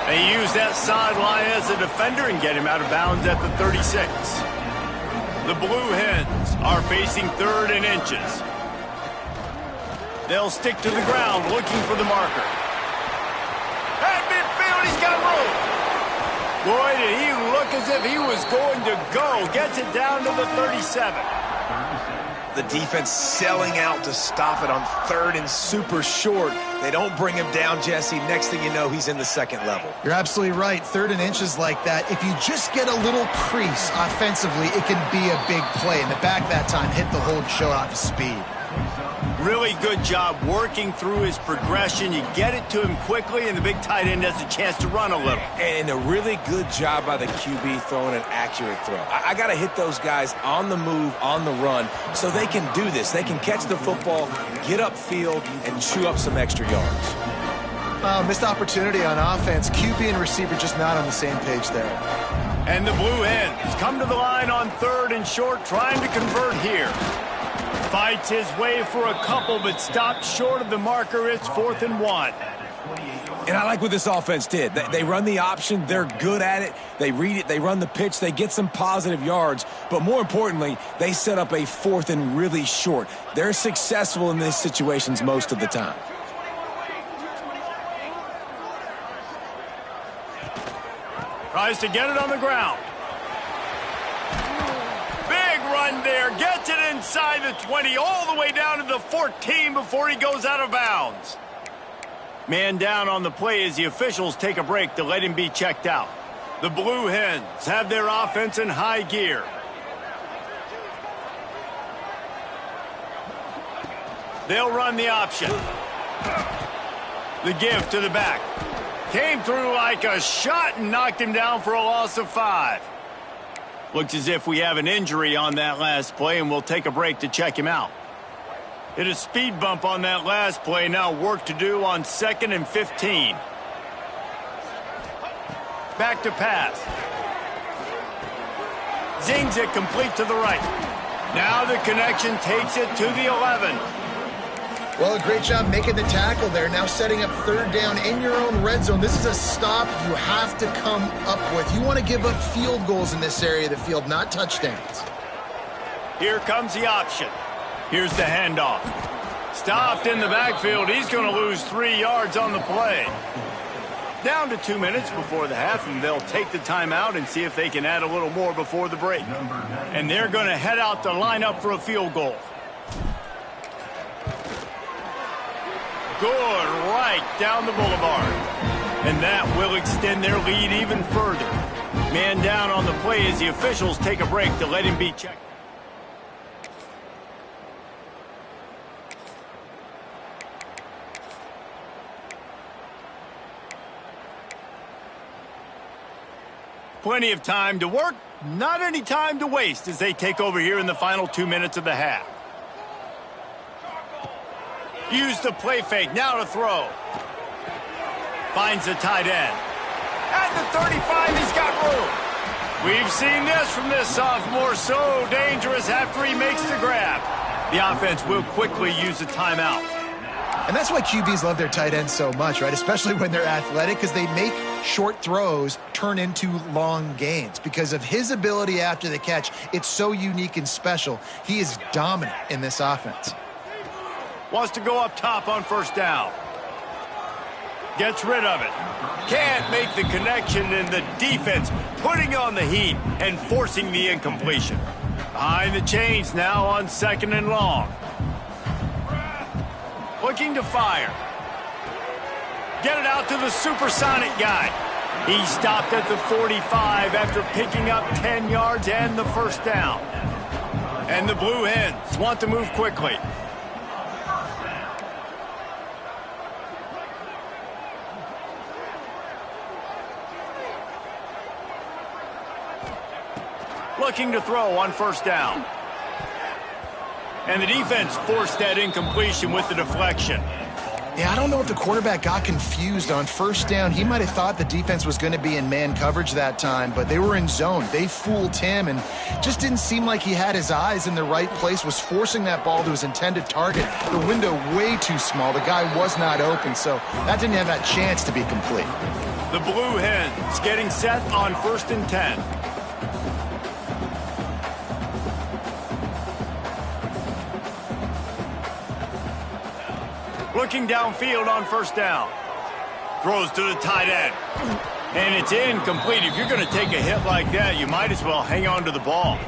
Speaker 1: They use that sideline as a defender and get him out of bounds at the 36. The Blue Hens are facing 3rd and inches. They'll stick to the ground looking for the marker. At midfield, he's got room. Boy, did he look as if he was going to go. Gets it down to the 37.
Speaker 2: The defense selling out to stop it on 3rd and super short. They don't bring him down, Jesse. Next thing you know, he's in the 2nd level.
Speaker 3: You're absolutely right. 3rd and inches like that, if you just get a little crease offensively, it can be a big play. And the back that time hit the hold, showed off his speed.
Speaker 1: Really good job working through his progression. You get it to him quickly, and the big tight end has a chance to run a little.
Speaker 2: And a really good job by the QB throwing an accurate throw. I got to hit those guys on the move, on the run, so they can do this. They can catch the football, get upfield, and chew up some extra yards.
Speaker 3: Missed opportunity on offense. QB and receiver just not on the same page there.
Speaker 1: And the Blue Hens come to the line on 3rd and short, trying to convert here. Fights his way for a couple, but stopped short of the marker. It's 4th and 1.
Speaker 2: And I like what this offense did. They run the option. They're good at it. They read it. They run the pitch. They get some positive yards. But more importantly, they set up a 4th and really short. They're successful in these situations most of the time.
Speaker 1: Tries to get it on the ground. Big run there. Gets it inside the 20, all the way down to the 14 before he goes out of bounds. Man down on the play as the officials take a break to let him be checked out. The Blue Hens have their offense in high gear. They'll run the option. The give to the back. Came through like a shot and knocked him down for a loss of 5. Looks as if we have an injury on that last play, and we'll take a break to check him out. Hit a speed bump on that last play. Now work to do on 2nd and 15. Back to pass. Zings it complete to the right. Now the connection takes it to the 11.
Speaker 3: Well, a great job making the tackle there. Now setting up 3rd down in your own red zone. This is a stop you have to come up with. You want to give up field goals in this area of the field, not touchdowns.
Speaker 1: Here comes the option. Here's the handoff. Stopped in the backfield. He's going to lose 3 yards on the play. Down to 2 minutes before the half, and they'll take the timeout and see if they can add a little more before the break. And they're going to head out to line up for a field goal. Good, right down the boulevard. And that will extend their lead even further. Man down on the play as the officials take a break to let him be checked. Plenty of time to work, not any time to waste as they take over here in the final 2 minutes of the half. Use the play fake, now to throw. Finds the tight end. At the 35, he's got room. We've seen this from this sophomore, so dangerous after he makes the grab. The offense will quickly use a timeout.
Speaker 3: And that's why QBs love their tight ends so much, right? Especially when they're athletic, because they make short throws turn into long gains. Because of his ability after the catch, it's so unique and special. He is dominant in this offense.
Speaker 1: Wants to go up top on first down. Gets rid of it. Can't make the connection, and the defense putting on the heat and forcing the incompletion. Behind the chains now on 2nd and long. Looking to fire. Get it out to the supersonic guy. He stopped at the 45 after picking up 10 yards and the first down. And the Blue Hens want to move quickly. Looking to throw on first down. And the defense forced that incompletion with the deflection.
Speaker 3: Yeah, I don't know if the quarterback got confused on first down. He might have thought the defense was going to be in man coverage that time, but they were in zone. They fooled him, and just didn't seem like he had his eyes in the right place, was forcing that ball to his intended target. The window way too small. The guy was not open, so that didn't have that chance to be complete.
Speaker 1: The Blue Hens getting set on 1st and 10. Looking downfield on first down. Throws to the tight end. And it's incomplete. If you're going to take a hit like that, you might as well hang on to the ball.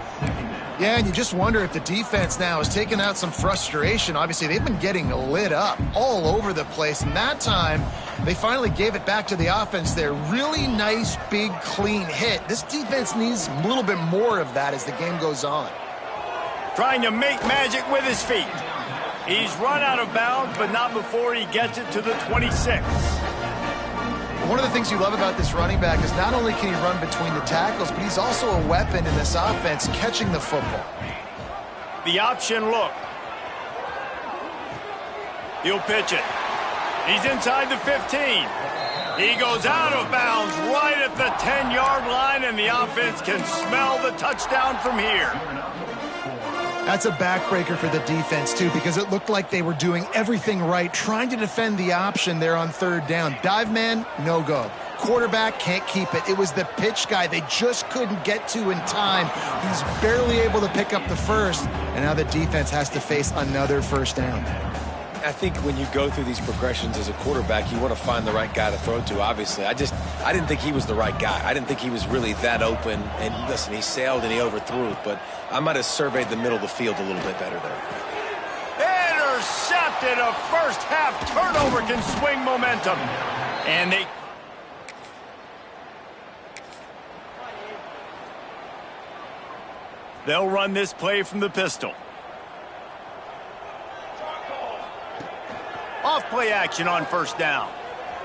Speaker 3: Yeah, and you just wonder if the defense now is taking out some frustration. Obviously, they've been getting lit up all over the place. And that time, they finally gave it back to the offense there. Really nice, big, clean hit. This defense needs a little bit more of that as the game goes on.
Speaker 1: Trying to make magic with his feet. He's run out of bounds, but not before he gets it to the 26.
Speaker 3: One of the things you love about this running back is not only can he run between the tackles, but he's also a weapon in this offense catching the football.
Speaker 1: The option look. He'll pitch it. He's inside the 15. He goes out of bounds right at the 10-yard line, and the offense can smell the touchdown from here.
Speaker 3: That's a backbreaker for the defense, too, because it looked like they were doing everything right, trying to defend the option there on 3rd down. Dive man, no go. Quarterback can't keep it. It was the pitch guy they just couldn't get to in time. He's barely able to pick up the first, and now the defense has to face another first down.
Speaker 2: I think when you go through these progressions as a quarterback, you want to find the right guy to throw to, obviously. I didn't think he was the right guy. I didn't think he was really that open. And listen, he sailed and he overthrew it, but I might have surveyed the middle of the field a little bit better there.
Speaker 1: Intercepted. A first half turnover can swing momentum. And they'll run this play from the pistol. Off play action on first down.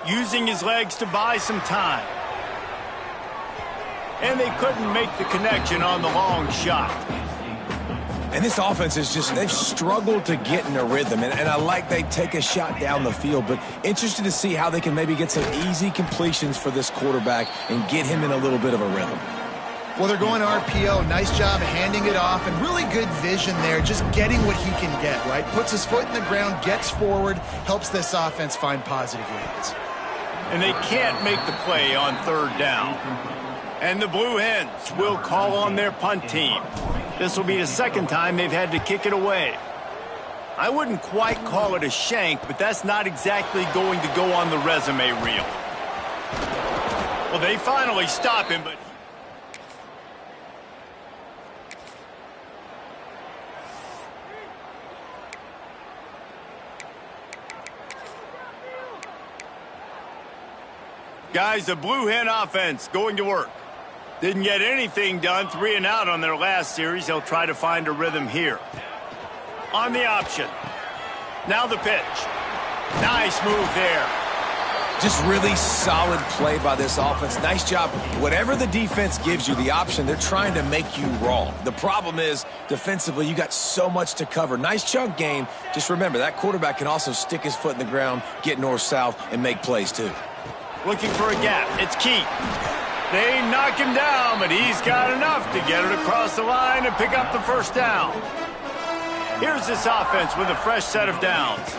Speaker 1: Using his legs to buy some time. And they couldn't make the connection on the long shot.
Speaker 2: And this offense is just, they've struggled to get in a rhythm. And I like they take a shot down the field, but interested to see how they can maybe get some easy completions for this quarterback and get him in a little bit of a rhythm.
Speaker 3: Well, they're going RPO. Nice job handing it off, and really good vision there, just getting what he can get, right? Puts his foot in the ground, gets forward, helps this offense find positive yards.
Speaker 1: And they can't make the play on 3rd down. And the Blue Hens will call on their punt team. This will be the second time they've had to kick it away. I wouldn't quite call it a shank, but that's not exactly going to go on the resume reel. Well, they finally stop him, but... Guys, the Blue Hen offense going to work. Didn't get anything done, 3 and out on their last series. They'll try to find a rhythm here. On the option. Now the pitch. Nice move there.
Speaker 2: Just really solid play by this offense. Nice job. Whatever the defense gives you, the option, they're trying to make you wrong. The problem is, defensively, you got so much to cover. Nice chunk game. Just remember, that quarterback can also stick his foot in the ground, get north-south, and make plays too.
Speaker 1: Looking for a gap. It's Keith. They knock him down, but he's got enough to get it across the line and pick up the first down. Here's this offense with a fresh set of downs.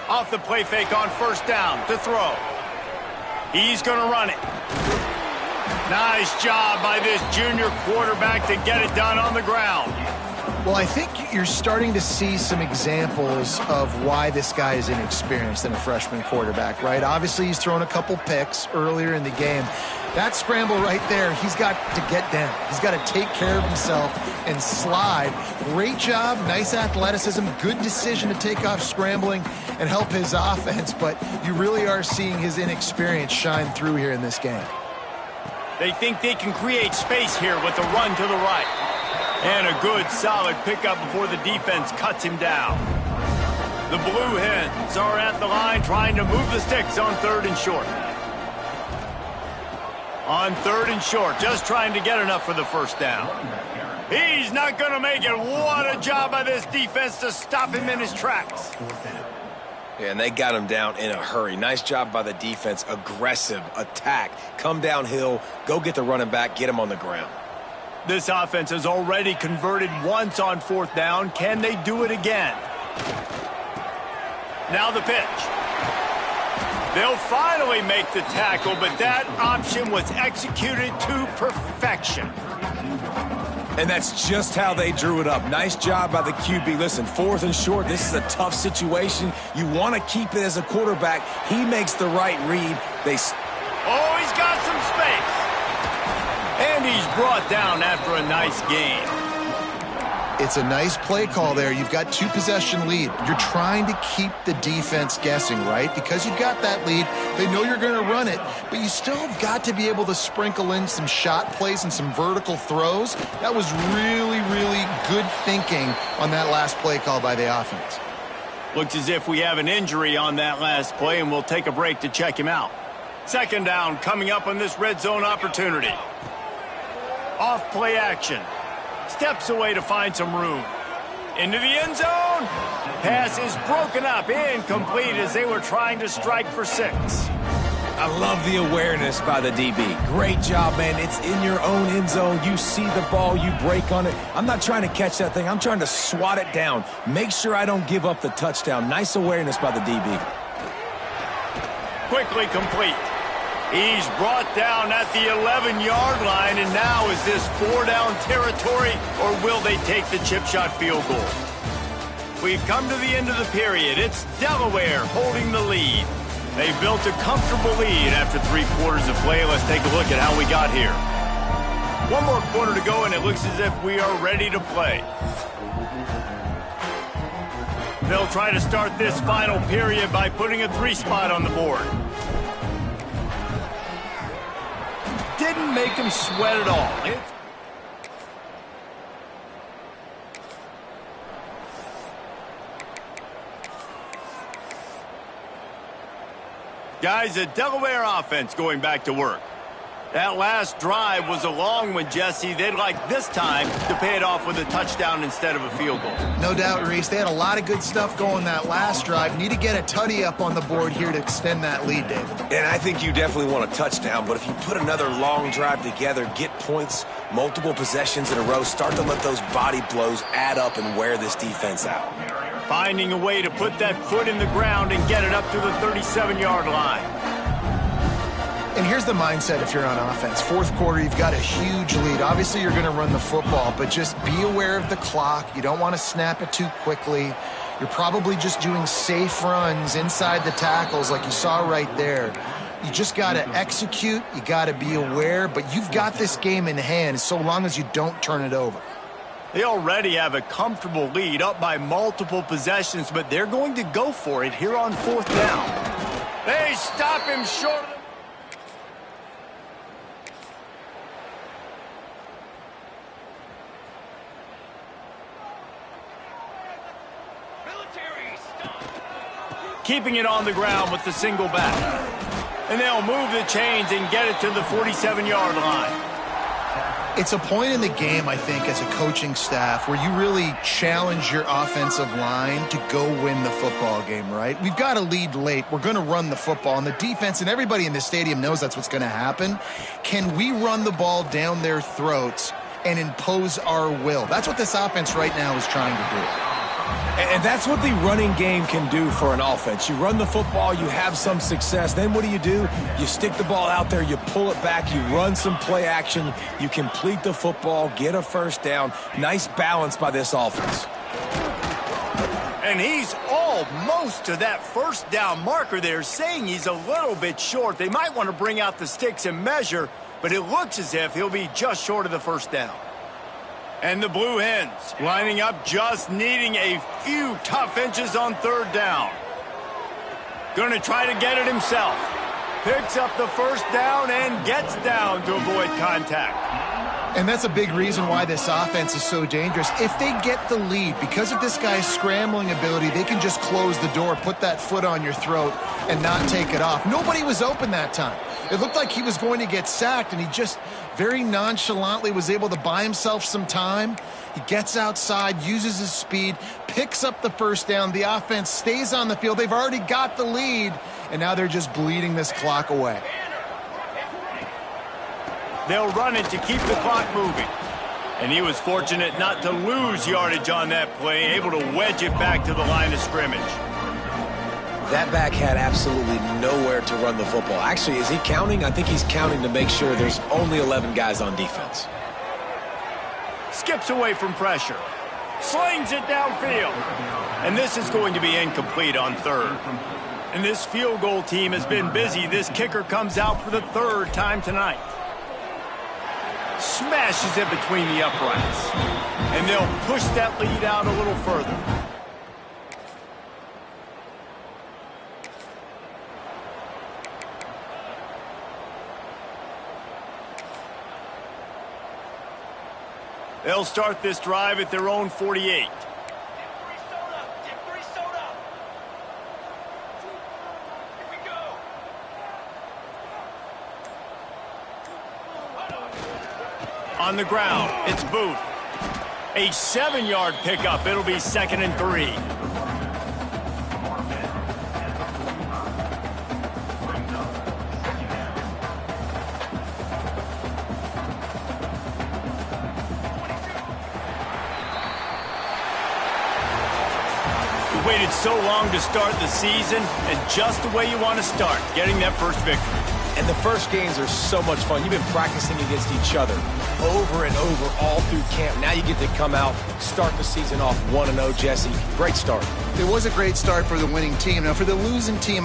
Speaker 1: Off the play fake on first down to throw. He's going to run it. Nice job by this junior quarterback to get it done on the ground.
Speaker 3: Well, I think you're starting to see some examples of why this guy is inexperienced in a freshman quarterback, right? Obviously, he's thrown a couple picks earlier in the game. That scramble right there, he's got to get down. He's got to take care of himself and slide. Great job, nice athleticism, good decision to take off scrambling and help his offense, but you really are seeing his inexperience shine through here in this game.
Speaker 1: They think they can create space here with a run to the right. And a good, solid pickup before the defense cuts him down. The Blue Hens are at the line trying to move the sticks on 3rd and short. On 3rd and short, just trying to get enough for the first down. He's not going to make it. What a job by this defense to stop him in his tracks.
Speaker 2: Yeah, and they got him down in a hurry. Nice job by the defense. Aggressive, attack, come downhill, go get the running back, get him on the ground.
Speaker 1: This offense has already converted once on 4th down. Can they do it again? Now the pitch. They'll finally make the tackle, but that option was executed to perfection.
Speaker 2: And that's just how they drew it up. Nice job by the QB. Listen, 4th and short, this is a tough situation. You want to keep it as a quarterback. He makes the right read.
Speaker 1: Oh, he's got some space. And he's brought down after a nice gain.
Speaker 3: It's a nice play call there. You've got 2-possession lead. You're trying to keep the defense guessing, right? Because you've got that lead, they know you're going to run it, but you still have got to be able to sprinkle in some shot plays and some vertical throws. That was really, really good thinking on that last play call by the offense.
Speaker 1: Looks as if we have an injury on that last play, and we'll take a break to check him out. 2nd down coming up on this red zone opportunity. Off play action. Steps away to find some room. Into the end zone. Pass is broken up, incomplete as they were trying to strike for 6.
Speaker 2: I love the awareness by the DB. Great job, man. It's in your own end zone. You see the ball, you break on it. I'm not trying to catch that thing. I'm trying to swat it down. Make sure I don't give up the touchdown. Nice awareness by the DB.
Speaker 1: Quickly complete. He's brought down at the 11-yard line, and now is this 4-down territory, or will they take the chip shot field goal? We've come to the end of the period. It's Delaware holding the lead. They built a comfortable lead after 3 quarters of play. Let's take a look at how we got here. 1 more quarter to go, and it looks as if we are ready to play. They'll try to start this final period by putting a 3 spot on the board. Didn't make him sweat at all. Guys, the Delaware offense going back to work. That last drive was a long one, Jesse. They'd like this time to pay it off with a touchdown instead of a field goal.
Speaker 3: No doubt, Reese. They had a lot of good stuff going that last drive. Need to get a tutty up on the board here to extend that lead, David.
Speaker 2: And I think you definitely want a touchdown, but if you put another long drive together, get points, multiple possessions in a row, start to let those body blows add up and wear this defense out.
Speaker 1: Finding a way to put that foot in the ground and get it up to the 37-yard line.
Speaker 3: And here's the mindset if you're on offense. Fourth quarter, you've got a huge lead. Obviously, you're going to run the football, but just be aware of the clock. You don't want to snap it too quickly. You're probably just doing safe runs inside the tackles like you saw right there. You just got to execute. You got to be aware, but you've got this game in hand so long as you don't turn it over.
Speaker 1: They already have a comfortable lead, up by multiple possessions, but they're going to go for it here on fourth down. They stop him short of the... Keeping it on the ground with the single back. And they'll move the chains and get it to the 47-yard line.
Speaker 3: It's a point in the game, I think, as a coaching staff where you really challenge your offensive line to go win the football game, right? We've got a lead late. We're going to run the football. And the defense and everybody in the stadium knows that's what's going to happen. Can we run the ball down their throats and impose our will? That's what this offense right now is trying to do.
Speaker 2: And that's what the running game can do for an offense. You run the football, you have some success. Then what do? You stick the ball out there, you pull it back, you run some play action, you complete the football, get a first down. Nice balance by this offense.
Speaker 1: And he's almost to that first down marker there, saying he's a little bit short. They might want to bring out the sticks and measure, but it looks as if he'll be just short of the first down. And the Blue Hens lining up, just needing a few tough inches on third down. Going to try to get it himself. Picks up the first down and gets down to avoid contact.
Speaker 3: And that's a big reason why this offense is so dangerous. If they get the lead, because of this guy's scrambling ability, they can just close the door, put that foot on your throat, and not take it off. Nobody was open that time. It looked like he was going to get sacked, and he just very nonchalantly was able to buy himself some time. He gets outside, uses his speed, picks up the first down. The offense stays on the field. They've already got the lead, and now they're just bleeding this clock away.
Speaker 1: They'll run it to keep the clock moving. And he was fortunate not to lose yardage on that play, able to wedge it back to the line of scrimmage.
Speaker 2: That back had absolutely nowhere to run the football. Actually, is he counting? I think he's counting to make sure there's only 11 guys on defense.
Speaker 1: Skips away from pressure. Slings it downfield. And this is going to be incomplete on third. And this field goal team has been busy. This kicker comes out for the third time tonight. Smashes it between the uprights. And they'll push that lead out a little further. They'll start this drive at their own 48. On the ground, it's Booth. A 7-yard pickup. It'll be 2nd and 3. Waited so long to start the season, and just the way you want to start, getting that first victory.
Speaker 2: And the first games are so much fun. You've been practicing against each other over and over all through camp. Now you get to come out, start the season off 1-0, Jesse. Great start.
Speaker 3: It was a great start for the winning team. Now, for the losing team,